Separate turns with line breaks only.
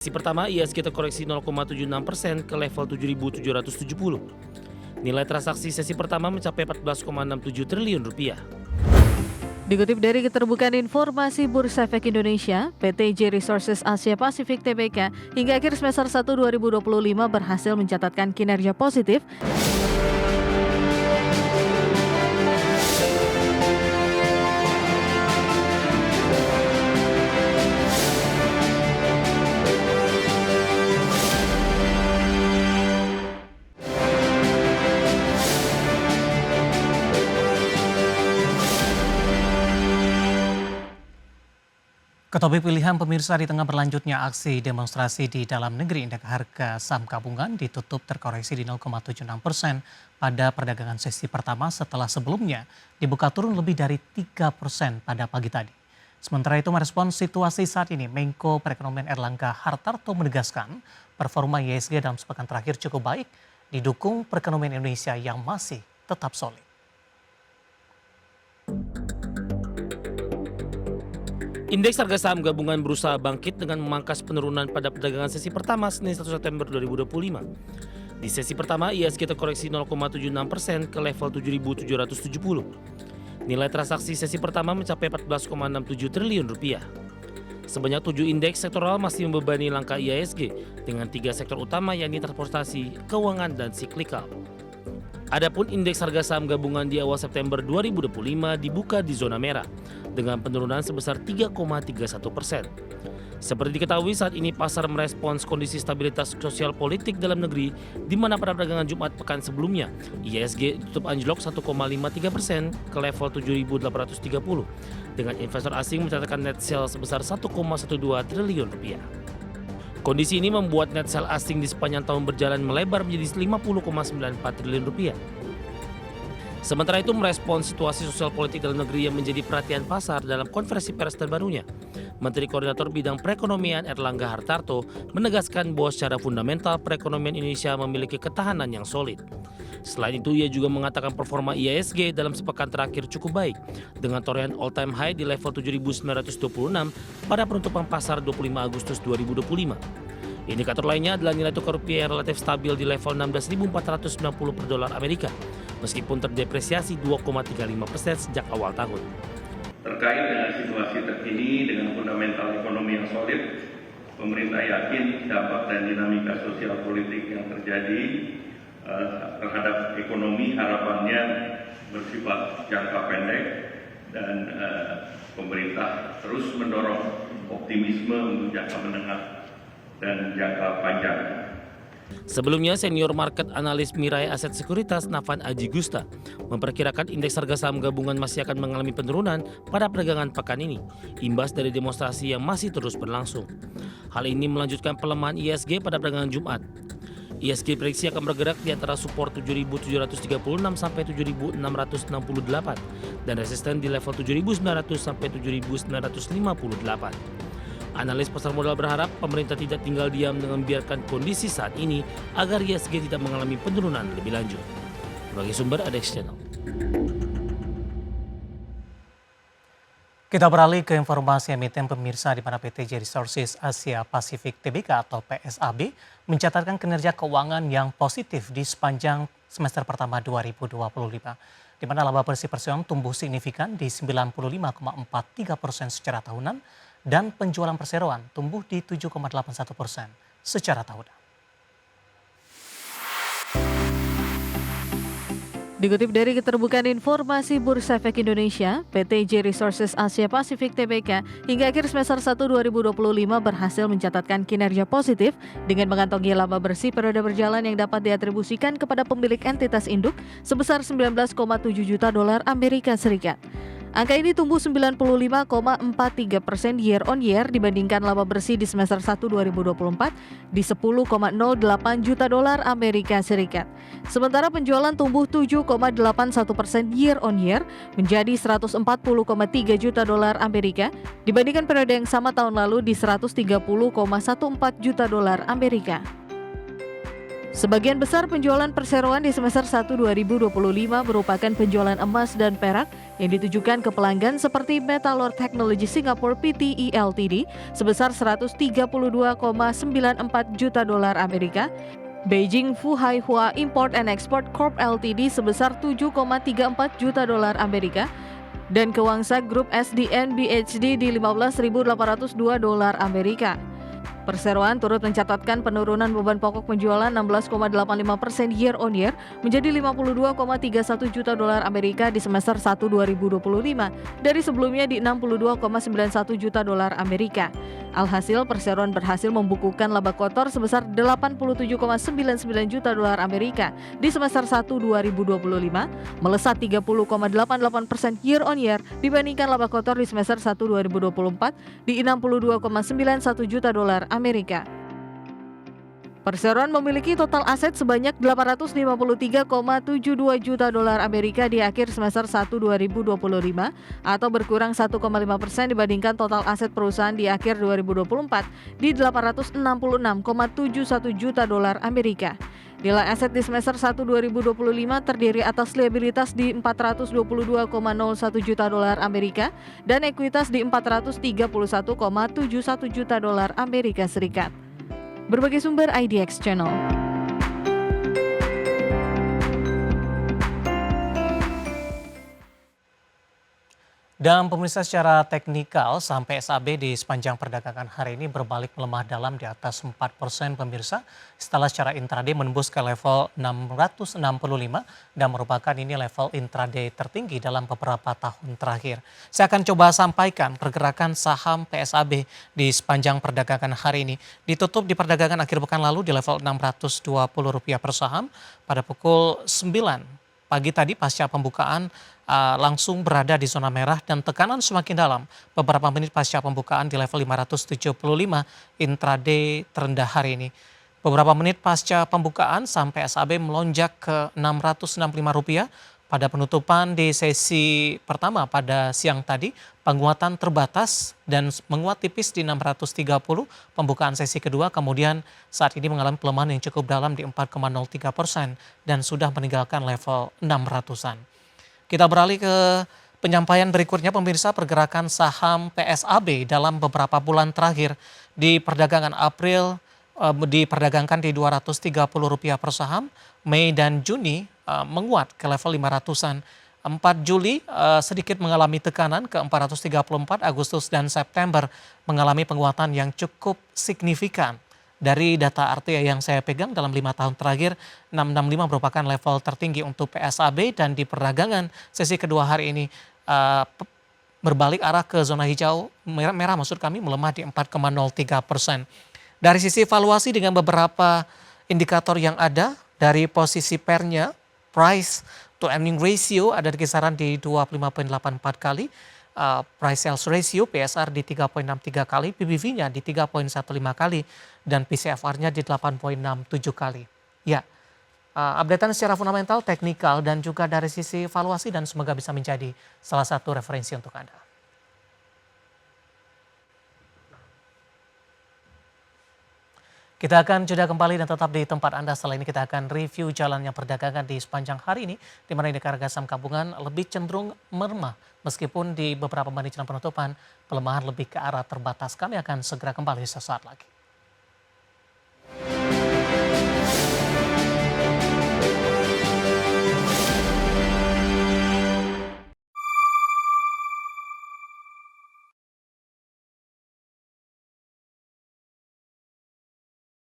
Sesi pertama IHSG terkoreksi 0,76% ke level 7.770. Nilai transaksi sesi pertama mencapai 14,67 triliun rupiah.
Dikutip dari Keterbukaan Informasi Bursa Efek Indonesia, PT J Resources Asia Pasifik Tbk hingga akhir semester 1 2025 berhasil mencatatkan kinerja positif.
Ketopik pilihan pemirsa di tengah berlanjutnya aksi demonstrasi di dalam negeri, indeks harga saham gabungan ditutup terkoreksi di 0,76% pada perdagangan sesi pertama setelah sebelumnya dibuka turun lebih dari 3% pada pagi tadi. Sementara itu merespons situasi saat ini, Menko Perekonomian Erlangga Hartarto menegaskan performa IHSG dalam sepekan terakhir cukup baik, didukung perekonomian Indonesia yang masih tetap solid.
Indeks harga saham gabungan berusaha bangkit dengan memangkas penurunan pada perdagangan sesi pertama Senin 1 September 2025. Di sesi pertama, IHSG terkoreksi 0,76% ke level 7.770. Nilai transaksi sesi pertama mencapai 14,67 triliun rupiah. Sebanyak 7 indeks sektoral masih membebani langkah IHSG dengan 3 sektor utama yakni transportasi, keuangan, dan siklikal. Adapun indeks harga saham gabungan di awal September 2025 dibuka di zona merah dengan penurunan sebesar 3,31%. Seperti diketahui, saat ini pasar merespons kondisi stabilitas sosial politik dalam negeri di mana pada perdagangan Jumat pekan sebelumnya IHSG tutup anjlok 1,53% ke level 7.830 dengan investor asing mencatatkan net sell sebesar 1,12 triliun rupiah. Kondisi ini membuat net sell asing di sepanjang tahun berjalan melebar menjadi 50,94 triliun rupiah. Sementara itu merespons situasi sosial politik dalam negeri yang menjadi perhatian pasar dalam konferensi pers terbarunya, Menteri Koordinator Bidang Perekonomian Erlangga Hartarto menegaskan bahwa secara fundamental perekonomian Indonesia memiliki ketahanan yang solid. Selain itu, ia juga mengatakan performa IHSG dalam sepekan terakhir cukup baik dengan torehan all-time high di level 7.926 pada penutupan pasar 25 Agustus 2025. Indikator lainnya adalah nilai tukar rupiah yang relatif stabil di level 16.490 per dolar Amerika, meskipun terdepresiasi 2,35% sejak awal tahun.
Terkait dengan situasi terkini dengan fundamental ekonomi yang solid, pemerintah yakin dampak dan dinamika sosial politik yang terjadi terhadap ekonomi harapannya bersifat jangka pendek dan pemerintah terus mendorong optimisme untuk jangka menengah dan jangka panjang.
Sebelumnya, senior market analis Mirai Aset Sekuritas Nafan Aji Gusta memperkirakan indeks harga saham gabungan masih akan mengalami penurunan pada perdagangan pekan ini, imbas dari demonstrasi yang masih terus berlangsung. Hal ini melanjutkan pelemahan IHSG pada perdagangan Jumat. IHSG prediksi akan bergerak di antara support 7.736 sampai 7.668 dan resisten di level 7.900 sampai 7.958. Analis pasar modal berharap pemerintah tidak tinggal diam dengan membiarkan kondisi saat ini agar IHSG tidak mengalami penurunan lebih lanjut. Bagi sumber ADX Channel.
Kita beralih ke informasi emiten pemirsa di mana PT J Resources Asia Pasifik Tbk atau PSAB mencatatkan kinerja keuangan yang positif di sepanjang semester pertama 2025, di mana laba bersih perseroan tumbuh signifikan di 95,43% secara tahunan dan penjualan perseroan tumbuh di 7,81% secara tahunan.
Dikutip dari Keterbukaan Informasi Bursa Efek Indonesia, PT J Resources Asia Pasifik Tbk hingga akhir semester 1 2025 berhasil mencatatkan kinerja positif dengan mengantongi laba bersih periode berjalan yang dapat diatribusikan kepada pemilik entitas induk sebesar 19,7 juta dolar Amerika Serikat. Angka ini tumbuh 95,43% year on year dibandingkan laba bersih di semester 1 2024 di 10,08 juta dolar Amerika Serikat. Sementara penjualan tumbuh 7,81% year on year menjadi 140,3 juta dolar Amerika dibandingkan periode yang sama tahun lalu di 130,14 juta dolar Amerika. Sebagian besar penjualan perseroan di semester 1 2025 merupakan penjualan emas dan perak yang ditujukan ke pelanggan seperti Metallurg Technology Singapore Pte Ltd sebesar 132,94 juta dolar Amerika, Beijing Fuhai Hua Import and Export Corp Ltd sebesar 7,34 juta dolar Amerika, dan Kewangsa Group SDN BHD di 15.802 dolar Amerika. Perseroan turut mencatatkan penurunan beban pokok penjualan 16,85% year on year menjadi 52,31 juta dolar Amerika di semester 1 2025 dari sebelumnya di 62,91 juta dolar Amerika. Alhasil, Perseroan berhasil membukukan laba kotor sebesar 87,99 juta dolar Amerika di semester 1 2025, melesat 30,88% year on year dibandingkan laba kotor di semester 1 2024 di 62,91 juta dolar Amerika. Perseroan memiliki total aset sebanyak 853,72 juta dolar Amerika di akhir semester 1 2025 atau berkurang 1,5% dibandingkan total aset perusahaan di akhir 2024 di 866,71 juta dolar Amerika. Nilai aset di semester 1 2025 terdiri atas liabilitas di 422,01 juta dolar Amerika dan ekuitas di 431,71 juta dolar Amerika Serikat. Berbagai sumber IDX Channel.
Dan pemirsa, secara teknikal saham PSAB di sepanjang perdagangan hari ini berbalik melemah dalam di atas 4% pemirsa setelah secara intraday menembus ke level 665 dan merupakan ini level intraday tertinggi dalam beberapa tahun terakhir. Saya akan coba sampaikan pergerakan saham PSAB di sepanjang perdagangan hari ini. Ditutup di perdagangan akhir pekan lalu di level Rp620 per saham pada pukul 9 pagi tadi pasca pembukaan langsung berada di zona merah dan tekanan semakin dalam beberapa menit pasca pembukaan di level 575 intraday terendah hari ini. Beberapa menit pasca pembukaan saham PSAB melonjak ke Rp665 pada penutupan di sesi pertama pada siang tadi. Penguatan terbatas dan menguat tipis di 630 pembukaan sesi kedua, kemudian saat ini mengalami pelemahan yang cukup dalam di 4,03% dan sudah meninggalkan level 600-an. Kita beralih ke penyampaian berikutnya pemirsa, pergerakan saham PSAB dalam beberapa bulan terakhir di perdagangan April diperdagangkan di Rp230 per saham, Mei dan Juni menguat ke level 500-an. 4 Juli sedikit mengalami tekanan ke 434, Agustus dan September mengalami penguatan yang cukup signifikan. Dari data RTA yang saya pegang dalam 5 tahun terakhir, 665 merupakan level tertinggi untuk PSAB dan di perdagangan sesi kedua hari ini berbalik arah ke zona hijau, merah maksud kami, melemah di 4,03%. Dari sisi valuasi dengan beberapa indikator yang ada, dari posisi pairnya, price to earning ratio ada di kisaran di 25,84 kali, price sales ratio PSR di 3,63 kali, PBV-nya di 3,15 kali, dan PCFR-nya di 8,67 kali. Ya, updatean secara fundamental, teknikal, dan juga dari sisi valuasi dan semoga bisa menjadi salah satu referensi untuk Anda. Kita akan jeda kembali dan tetap di tempat Anda. Setelah ini kita akan review jalannya perdagangan di sepanjang hari ini, di mana indeks harga saham gabungan lebih cenderung melemah. Meskipun di beberapa menit jelang penutupan, pelemahan lebih ke arah terbatas. Kami akan segera kembali sesaat lagi.